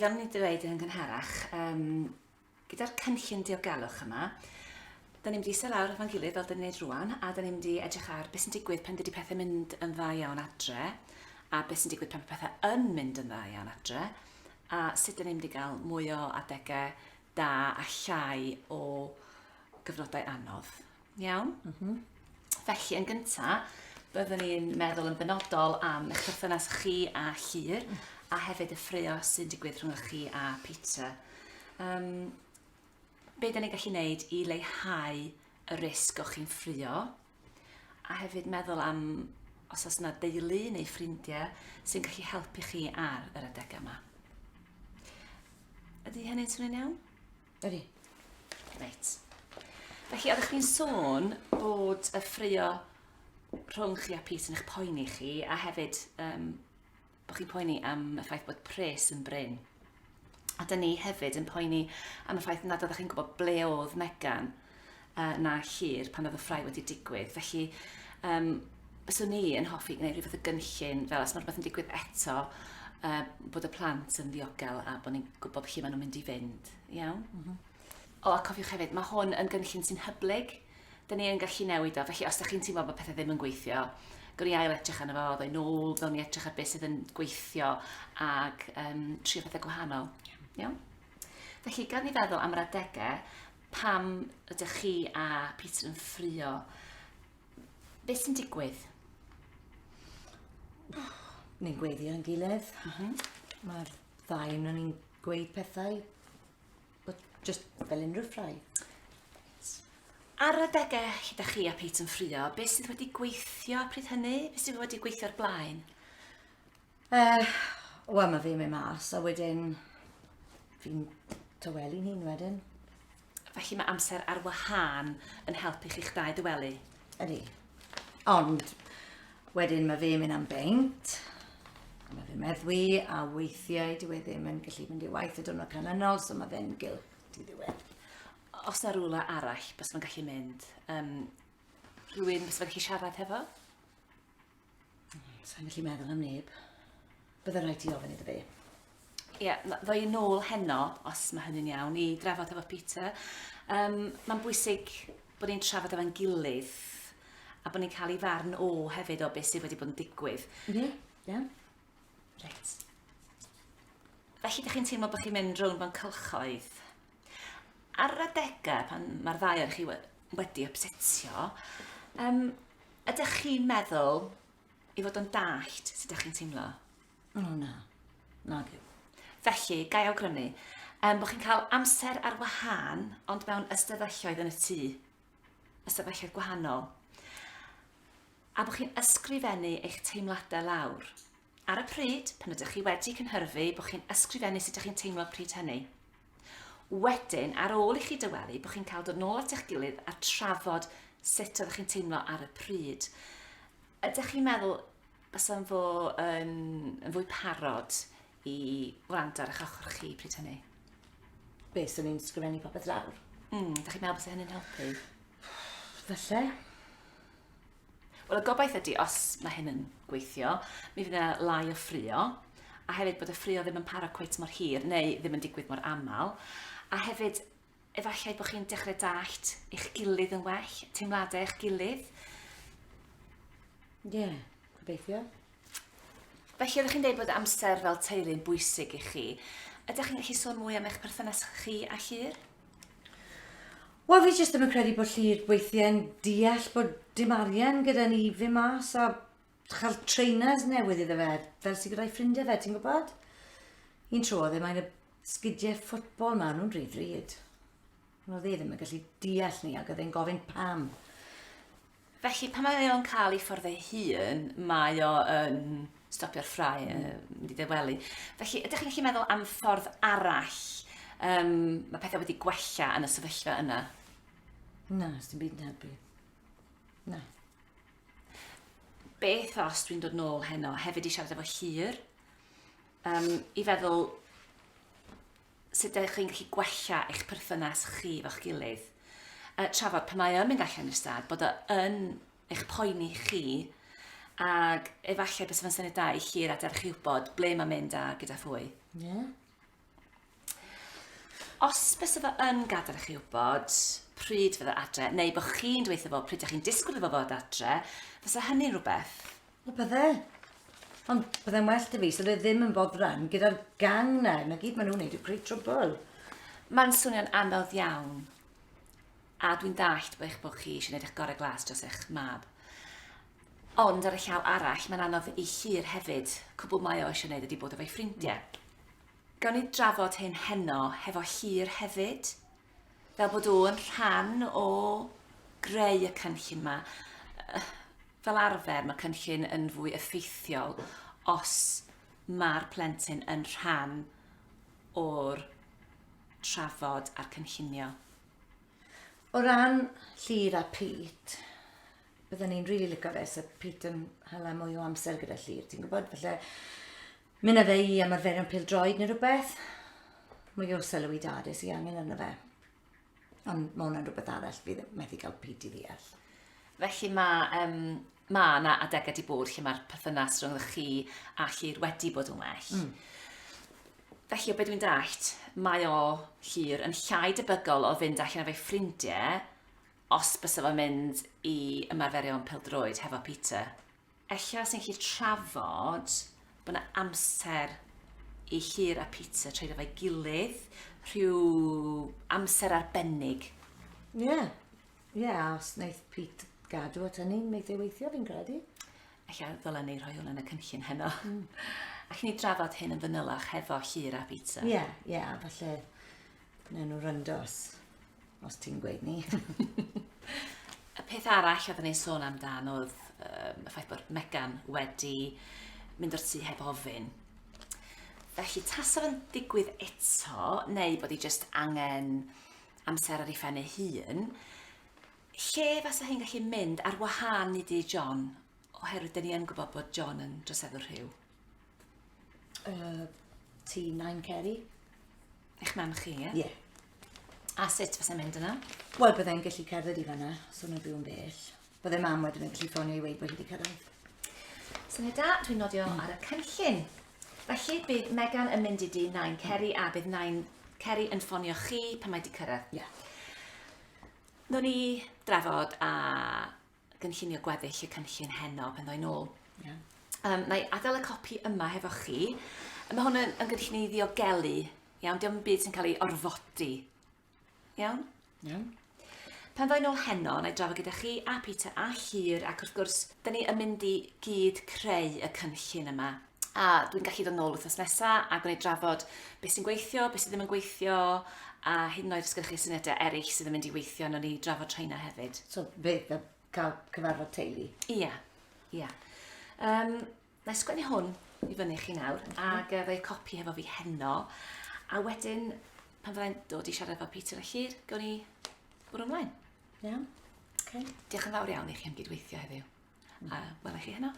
fel ni dweud yn gynharach, gyda'r cynllun diogelwch yma, da ni'n mynd i sel lawr efo'n gilydd fel da ni'n neud rwan, a da ni'n mynd i edrych ar beth sy'n digwydd pan dydy pethau mynd yn dda iawn adre, a beth sy'n digwydd pan pethau yn mynd yn dda iawn adre, a sut da ni'n mynd i gael mwy o adegau da a llai o gyfnodau anodd. Iawn? Felly, yn gyntaf, byddwn ni'n meddwl yn benodol am eich perthynas chi a Llyr, a hefyd y ffrio sy'n digwydd rhwng chi a Peter. Be da ni'n gallu gwneud i leihau y risg o chi'n ffrio, a hefyd meddwl am os oes yna deulu neu ffrindiau sy'n gallu helpu chi ar yr adegau yma. Ydy hynny'n swnio'n iawn? Ydy. Reit. Felly, oeddech chi'n sôn bod y ffrio rhwng chi a Peter yn eich poeni chi, a hefyd bod chi'n poeni am y ffaith bod pres yn bryn. A da ni hefyd yn poeni am y ffaith nad oeddech chi'n gwybod ble oedd Megan na Llyr pan oedd y ffrae wedi digwydd. Felly, byswn ni yn hoffi gwneud rhywbeth o gynllun fel os mae rhywbeth yn digwydd eto, bod y plant yn ddiogel a bod ni'n gwybod lle maen nhw'n mynd i fynd. Iawn? O, a cofiwch hefyd, mae hwn yn gynllun sy'n hyblyg. Da ni yn gallu newid o. Felly, os da chi'n teimlo bod pethau ddim yn gweithio, gwrdd i ail edrych arno fo, ddoi nôl, ddawn ni edrych ar beth sydd yn gweithio ac trio pethau gwahanol. Iawn? Felly, gan ni feddwl am yr adegau, pam ydych chi a Peter yn ffrio, beth sy'n digwydd? Ni'n gweiddi yn gilydd. Mae'r ddau yn ni'n gweud pethau, just fel unrhyw ffrai. Ar y adegau ydych chi a Peter yn ffrio, beth sydd wedi gweithio pryd hynny? Beth sydd wedi gweithio o'r blaen? Wel, mae fi'n mynd mas, a wedyn fi'n tywelu ni'n wedyn. Felly mae amser ar wahân yn helpu chi'ch dau dywelu? Ydy. Ond, wedyn mae fi'n mynd am beint, mae fi'n meddwi, a weithiau dwi ddim yn gallu mynd i waith y diwrnod canlynol, so mae fe'n guilt i ddiwedd. Os yna rhywle arall bys mae'n gallu mynd, rhywun bys mae'n gallu siarad hefo? Sa'n gallu meddwl am neb. Bydde rhaid ti ofyn iddo fi. Ie, ddoi nôl heno, os mae hynny'n iawn, i drafod efo Peter. Mae'n bwysig bod ni'n trafod efo'n gilydd a bod ni'n cael ei farn o hefyd o beth sydd wedi bod yn digwydd. Ie, ie. Reit. Felly, ydych chi'n teimlo bod chi'n mynd rownd mewn cylchoedd. Ar y adegau, pan mae'r ddau o'n chi wedi upsetio, ydych chi'n meddwl i fod yn dallt sut ydych chi'n teimlo? O, na. Na, gyw. Felly, gai awgrymu, bod chi'n cael amser ar wahân, ond mewn ystafelloedd yn y tŷ, ystafelloedd gwahanol, a bod chi'n ysgrifennu eich teimladau lawr. Ar y pryd, pan ydych chi wedi cynhyrfu, bod chi'n ysgrifennu sut ydych chi'n teimlo pryd hynny. Wedyn, ar ôl i chi dywelu, bod chi'n cael dod nôl at eich gilydd a trafod sut ydych chi'n teimlo ar y pryd. Ydych chi'n meddwl bys yn fwy parod i wrando ar eich ochr chi pryd hynny? Be, so ni'n sgrifennu popeth lawr? Ydych chi'n meddwl bys hynny'n helpu? Falle. Wel, y gobaith ydy, os mae hyn yn gweithio, mi fydd yna lai o ffrio, a hefyd bod y ffrio ddim yn para cweit mor hir, neu ddim yn digwydd mor aml, a hefyd, efallai bod chi'n dechrau dallt eich gilydd yn well, teimladau eich gilydd. Ie, gobeithio. Felly, ydych chi'n dweud bod amser fel teulu'n bwysig i chi. Ydych chi'n gallu sôn mwy am eich perthynas chi a Llyr? Wel, fi jyst ddim yn credu bod Llyr weithiau'n deall bod dim arian gyda ni fi mas a chael trainers newydd iddo fe, fel sydd gyda'i ffrindiau fe, ti'n gwybod? Un tro oedd e mae'n y sgidiau ffwtbol ma, nhw'n ryd. Oedd e ddim yn gallu deall ni ac oedd e'n gofyn pam. Felly, pan mae o'n cael ei ffordd ei hun, mae o'n stopio'r ffrau, mynd i ddewelu. Felly, ydych chi'n gallu meddwl am ffordd arall, mae pethau wedi gwella yn y sefyllfa yna? Na, os dim byd yn helpu. Na. Beth os dwi'n dod nôl heno, hefyd i siarad efo Llyr, i feddwl sut ydych chi'n gallu gwella eich perthynas chi efo'ch gilydd. Trafod pan mae yn mynd allan i'r stad, bod yn eich poeni chi, ac efallai bys yma'n syniad da i Llyr a derch chi wybod ble mae'n mynd a gyda phwy. Ie. Os bys efo yn gadael i chi wybod pryd fydde adre, neu bod chi'n dweithio fo pryd ydych chi'n disgwyl efo fod adre, fysa hynny rhywbeth? O bydde. Ond bydde'n well dy fi, so dde ddim yn boddran gyda'r gang na. Na gyd maen nhw'n neud yw creu trwbl. Mae'n swnio'n anodd iawn, a dwi'n dallt bod chi eisiau gwneud eich gorau glas dros eich mab. Ond ar y llaw arall, mae'n anodd i Llyr hefyd, cwbl mae o eisiau gwneud ydy bod efo'i ffrindiau. Gawn ni drafod hyn heno hefo Llyr hefyd, fel bod o'n rhan o greu y cynllun yma. Fel arfer, mae cynllun yn fwy effeithiol os mae'r plentyn yn rhan o'r trafod a'r cynllunio. O ran Llyr a Pete, byddwn ni'n rili licio fe so Pete yn hala mwy o amser gyda Llyr, ti'n gwybod? Felly, mynd â fe i ymarferion pêl-droed neu rhywbeth, mwy o sylw i dadu sy'n angen yna fe. Ond mae hwnna'n rhywbeth arall fydd methu cael Pete i ddeall. Felly mae yna adegau di bod lle mae'r perthynas rhwng chi a Llyr wedi bod yn well. Felly o beth dwi'n dallt, mae o Llyr yn llai debygol o fynd allan efo'i ffrindiau os bys fo'n mynd i ymarferion pêl-droed hefo Peter. Ella sy'n gallu trafod bod yna amser i Llyr a Peter treulio fo'i gilydd, rhyw amser arbennig. Ie, os wneud Pete gadw at hynny, wneud ei weithio fi'n credu. Ella ddylen ni rhoi hwn yn y cynllun heno. Ac ni drafod hyn yn fanylach hefo Llyr a Peter. Ie, falle wnawn nhw ryndo os ti'n gweud ni. Y peth arall oedden ni'n sôn amdan oedd y ffaith bod Megan wedi mynd o'r tŷ heb ofyn. Felly tasaf yn digwydd eto, neu bod hi just angen amser ar ei phen ei hun, lle fasa hi'n gallu mynd ar wahân i di John, oherwydd dyn ni yn gwybod bod John yn droseddwr rhyw. Tŷ Nain Ceri? Eich mam chi, ie? Ie. A sut fasa mynd yna? Wel, byddai'n gallu cerdded i fanna, so nhw'n byw'n bell. Byddai mam wedyn yn gallu ffonio i weid bod hi wedi cyrraedd. Syniad da, dwi'n nodio ar y cynllun. Felly bydd Megan yn mynd i di Nain Ceri a bydd Nain Ceri yn ffonio chi pan mae di cyrraedd. Ie. Nown ni drafod a gynllunio gweddill y cynllun heno pan ddoi nôl. Ie. Na i adael y copi yma hefo chi. Mae hwn yn gynllun i ddiogelu. Iawn, diolch yn byd sy'n cael ei orfodi. Iawn? Iawn. Pan ddoi nôl heno, na i drafod gyda chi a Peter a Llyr ac wrth gwrs, da ni yn mynd i gyd creu y cynllun yma. A dwi'n gallu dod nôl wythnos nesaf a gwneud drafod beth sy'n gweithio, beth sydd ddim yn gweithio, a hyd yn oed os gyda chi syniadau eraill sydd yn mynd i weithio, nown ni drafod treina hefyd. So, beth, cael cyfarfod teulu? Ia. Na i sgwennu hwn i fyny chi nawr, ac ddau copi hefo fi heno, a wedyn, pan fyddai'n dod i siarad efo Peter a Llyr, gawn ni bwrw ymlaen. Iawn. Okay. Diolch yn fawr iawn i chi am gydweithio heddiw. A welai chi heno.